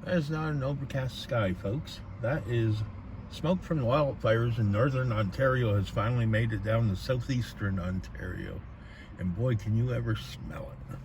That is not an overcast sky, folks. That is smoke from the wildfires in northern Ontario has finally made it down to southeastern Ontario. And boy, can you ever smell it.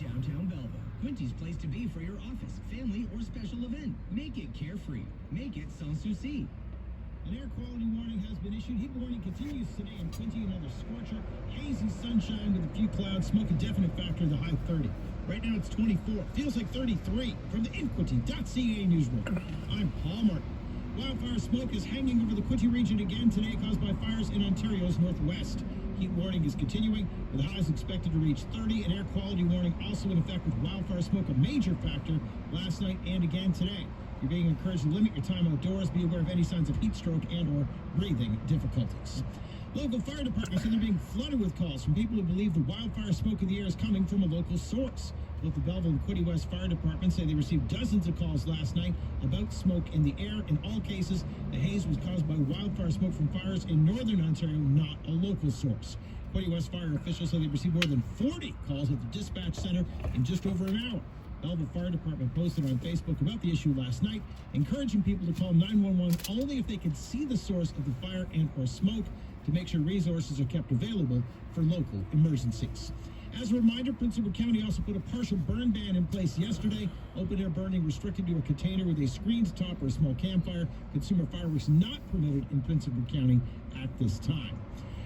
Downtown Belleville. Quinty's place to be for your office, family, or special event. Make it carefree. Make it Sans Souci. An air quality warning has been issued. Heat warning continues today in Quinty. Another scorcher. Hazy sunshine with a few clouds. Smoke a definite factor, the high 30. Right now it's 24. Feels like 33. From the InQuinty.ca newsroom, I'm Paul Martin. Wildfire smoke is hanging over the Quinty region again today, caused by fires in Ontario's northwest. Heat warning is continuing, with highs expected to reach 30. An air quality warning also in effect with wildfire smoke, a major factor last night and again today. You're being encouraged to limit your time outdoors. Be aware of any signs of heat stroke and or breathing difficulties. Local fire departments are being flooded with calls from people who believe the wildfire smoke in the air is coming from a local source. Both the Belleville and Quinte West Fire Departments say they received dozens of calls last night about smoke in the air. In all cases, the haze was caused by wildfire smoke from fires in northern Ontario, not a local source. Quinte West Fire officials say they received more than 40 calls at the dispatch center in just over an hour. Belleville Fire Department posted on Facebook about the issue last night, encouraging people to call 911 only if they can see the source of the fire and or smoke to make sure resources are kept available for local emergencies. As a reminder, Prince Edward County also put a partial burn ban in place yesterday. Open air burning restricted to a container with a screened top or a small campfire. Consumer fireworks not permitted in Prince Edward County at this time.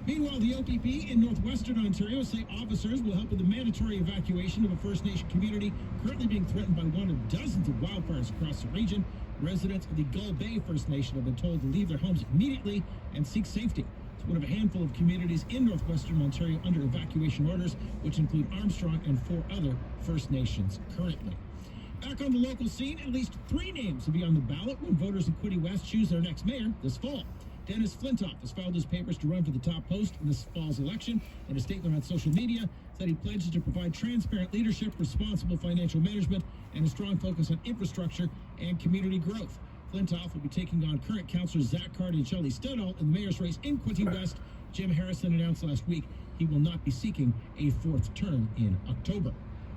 Meanwhile, the OPP in northwestern Ontario say officers will help with the mandatory evacuation of a First Nation community currently being threatened by one of dozens of wildfires across the region. Residents of the Gull Bay First Nation have been told to leave their homes immediately and seek safety. It's one of a handful of communities in northwestern Ontario under evacuation orders, which include Armstrong and 4 other First Nations currently. Back on the local scene, at least 3 names will be on the ballot when voters in Quinte West choose their next mayor this fall. Dennis Flintoff has filed his papers to run for the top post in this fall's election. In a statement on social media, said he pledges to provide transparent leadership, responsible financial management, and a strong focus on infrastructure and community growth. Flintoff will be taking on current councillors Zach Carty and Shelley Studall in the mayor's race in Quinte West. Jim Harrison announced last week he will not be seeking a 4th term in October.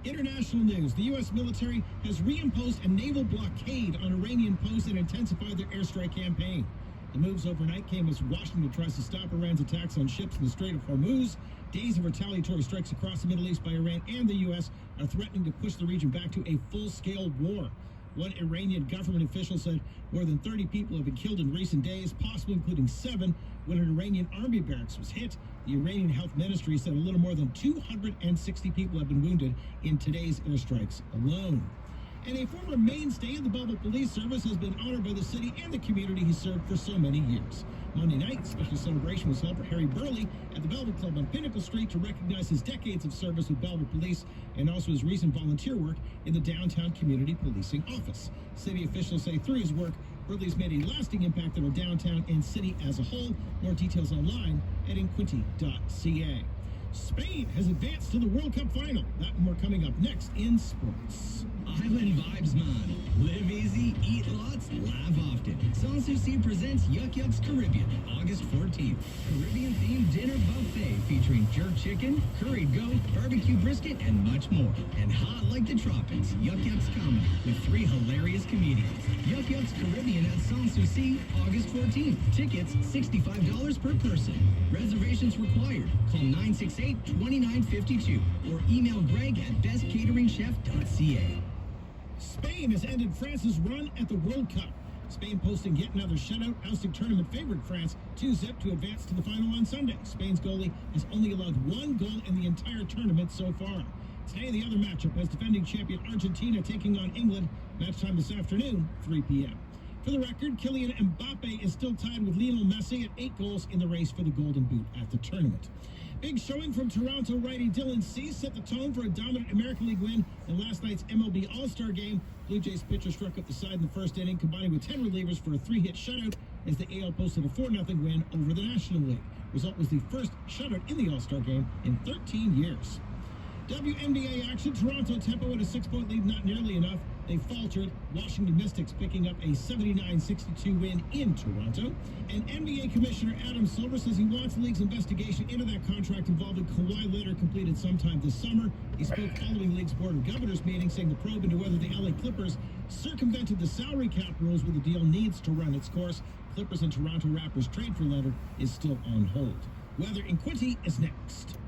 International news. The U.S. military has reimposed a naval blockade on Iranian posts and intensified their airstrike campaign. The moves overnight came as Washington tries to stop Iran's attacks on ships in the Strait of Hormuz. Days of retaliatory strikes across the Middle East by Iran and the U.S. are threatening to push the region back to a full-scale war. One Iranian government official said more than 30 people have been killed in recent days, possibly including 7 when an Iranian army barracks was hit. The Iranian health ministry said a little more than 260 people have been wounded in today's airstrikes alone. And a former mainstay of the Belleville Police Service has been honored by the city and the community he served for so many years. Monday night, a special celebration was held for Harry Burley at the Belleville Club on Pinnacle Street to recognize his decades of service with Belleville Police and also his recent volunteer work in the downtown community policing office. City officials say through his work, Burley's made a lasting impact on our downtown and city as a whole. More details online at inquinty.ca. Spain has advanced to the World Cup final. That and more coming up next in sports. Island Vibes Man. Live easy, eat lots, laugh often. Sanssouci presents Yuck Yucks Caribbean, August 14th. Caribbean-themed dinner buffet featuring jerk chicken, curried goat, barbecue brisket, and much more. And hot like the tropics, Yuck Yucks comedy with 3 hilarious comedians. Yuck Yucks Caribbean at Sanssouci, August 14th. Tickets, $65 per person. Reservations required. Call 968-2952 or email Greg at bestcateringchef.ca. Spain has ended France's run at the World Cup. Spain posting yet another shutout, ousting tournament favorite France 2-0 to advance to the final on Sunday. Spain's goalie has only allowed 1 goal in the entire tournament so far. Today, the other matchup was defending champion Argentina taking on England. Match time this afternoon, 3 p.m. For the record, Kylian Mbappe is still tied with Lionel Messi at 8 goals in the race for the Golden Boot at the tournament. Big showing from Toronto righty Dylan Cease set the tone for a dominant American League win in last night's MLB All-Star Game. Blue Jays pitcher struck up the side in the first inning, combining with 10 relievers for a 3-hit shutout as the AL posted a 4-0 win over the National League. Result was the first shutout in the All-Star Game in 13 years. WNBA action, Toronto tempo at a 6-point lead, not nearly enough. They faltered. Washington Mystics picking up a 79-62 win in Toronto. And NBA Commissioner Adam Silver says he wants the league's investigation into that contract involving Kawhi Leonard completed sometime this summer. He spoke following the league's Board of Governors meeting, saying the probe into whether the LA Clippers circumvented the salary cap rules when the deal needs to run its course. Clippers and Toronto Raptors trade for Leonard is still on hold. Weather in Quinty is next.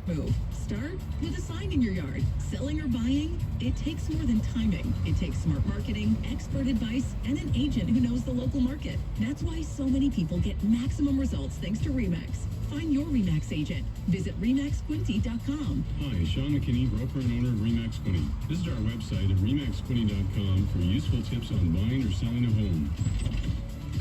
Move. Start with a sign in your yard. Selling or buying, it takes more than timing. It takes smart marketing, expert advice, and an agent who knows the local market. That's why so many people get maximum results thanks to RE/MAX. Find your RE/MAX agent. Visit REMAXQuinty.com. Hi, Sean McKinney, broker and owner of RE/MAX Quinty. Visit our website at REMAXQuinty.com for useful tips on buying or selling a home.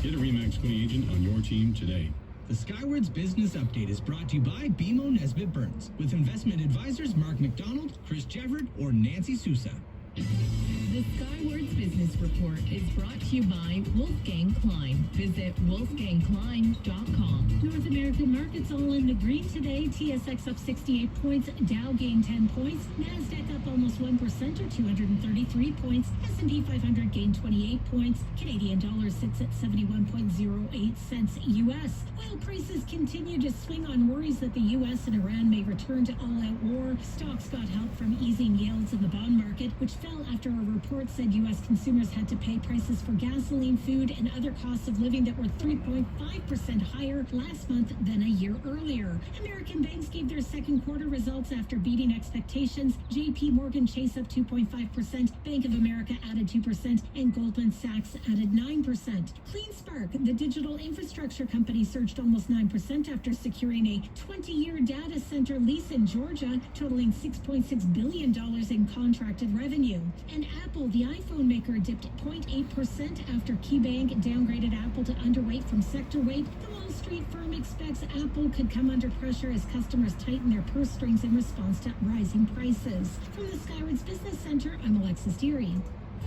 Get a RE/MAX Quinty agent on your team today. The Skywards Business Update is brought to you by BMO Nesbitt Burns, with investment advisors Mark McDonald, Chris Jefford, or Nancy Sousa. The Skywards Business Report is brought to you by Wolfgang Klein. Visit wolfgangklein.com. North American markets all in the green today. TSX up 68 points. Dow gained 10 points. NASDAQ up almost 1% or 233 points. S&P 500 gained 28 points. Canadian dollar sits at 71.08 cents U.S. Oil prices continue to swing on worries that the U.S. and Iran may return to all-out war. Stocks got help from easing yields in the bond market, which fell after a report said U.S. consumers had to pay prices for gasoline, food, and other costs of living that were 3.5% higher last month than a year earlier. American banks gave their second quarter results after beating expectations. J.P. Morgan Chase up 2.5%, Bank of America added 2%, and Goldman Sachs added 9%. CleanSpark, the digital infrastructure company, surged almost 9% after securing a 20-year data center lease in Georgia, totaling $6.6 billion in contracted revenue. And Apple, the iPhone maker, dipped 0.8% after KeyBank downgraded Apple to underweight from sector weight. The Wall Street firm expects Apple could come under pressure as customers tighten their purse strings in response to rising prices. From the Skywards Business Center, I'm Alexis Deary.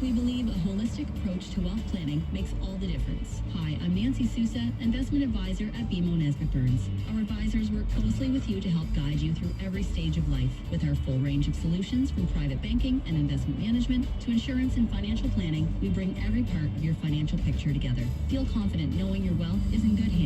We believe a holistic approach to wealth planning makes all the difference. Hi, I'm Nancy Sousa, investment advisor at BMO Nesbitt Burns. Our advisors work closely with you to help guide you through every stage of life. With our full range of solutions from private banking and investment management to insurance and financial planning, we bring every part of your financial picture together. Feel confident knowing your wealth is in good hands.